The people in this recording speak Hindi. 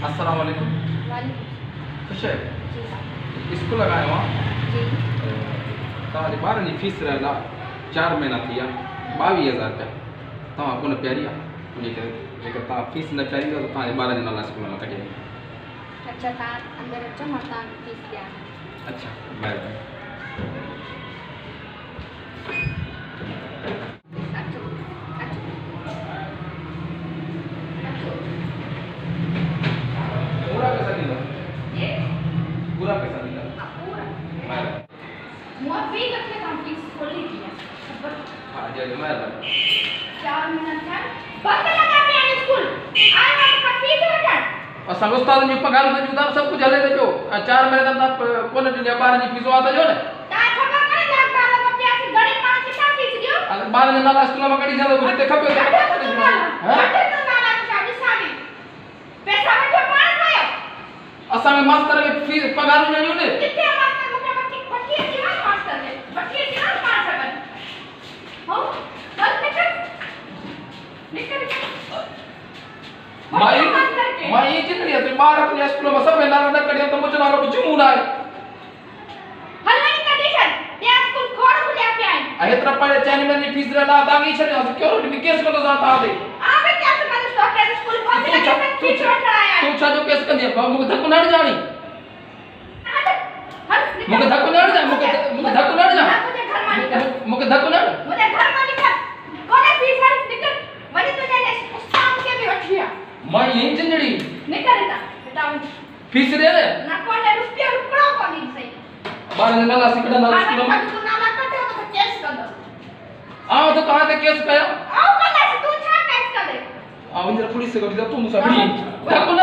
अस्सलाम वालेकुम। वालेकुम। खुश है जी हाँ। स्कूल लगाए वहाँ जी तव्हांजे ॿारनि जी फीस रहियल आहे 4 महीना थी विया 22,000 रुपया तव्हां कोन पहिरी आहे उन करे जेकर तव्हां फीस न पहिरी त तव्हांजे ॿारनि जे नाला स्कूल में कढी वेंदी। अच्छा तव्हां अंदरि अचो मां तव्हांखे फीस ॾियां। अच्छा महिरबानी। अचो अचो पूरा पैसा ॾींदा जी पूरा पैसा ॾींदा हाँ पूरा महिरबानी। मुआ भी रखे था फीस खोली थी हाँ जी महिरबानी। 4 महीना था बंद लगा पे आए स्कूल आए वहां का फीस वठण असां उस्तादनि जी पघार त ॾियूं था सभु कुझु हले थो पियो 4 महीने त तव्हां कोन ॾिनी ॿारनि जी फीसूं आहे त ॾियो न। ता खबर काने लॻालो को प्यासी गरीब माण्हू खे छा फीस ॾियो ॿारनि जे नाला स्कूल में कढी छॾो जिते खपे तो नाला छा ॾिसां पैसा वठो पाण कयो असांखे मास्तर खे फीस पघारूं ॾियूं न किथे मास्टर मूंखे वठी अची वञ मास्टर ने वठी अची वञ पाण सगन हो बस निकल मां ये चिकड़ी है ॿार तुंहिंजे स्कूल में सभु नाला न कढिया त मुंहिंजो नालो कुझु मूं न आहे। हलवानी कंडीशन ॿिया स्कूल खोड़ खुलिया पिया आहिनि हेतिरा पढ़े 4 महीने जी फीस रहियल आहे तव्हांखे छॾियो सिक्योरिटी में केस कंदोसीं तव्हां ते। आवे क्या समझ डॉक्टर स्कूल बंद लगे पे फीस वठ रहा है तूं छा जो केस कंदी मूंखे धक्को न ॾिजाणी हल मूंखे धक्को न ॾिजां मूंखे धक्को न ॾिजां मुझे घर में निकल मूंखे धक्को न ॾिजां मुझे घर में निकल कोने फीस हल निकल वनी तुझे ने उस्ताद के भी वठिया मां ये चिंजड़ी निकल इता बताऊं फीस दे दे ना कोने रुपया रुकड़ो कोनी सही ॿारनि जे नाला सिकड़ंदा स्कूल में तू नाला कटे तो केस कर दो आउं त तव्हां ते केस कया आओ कला तू छा केस कर दे आउं वञी पुलिस खे वठी तूं मूंसां भिड़ी धक्को न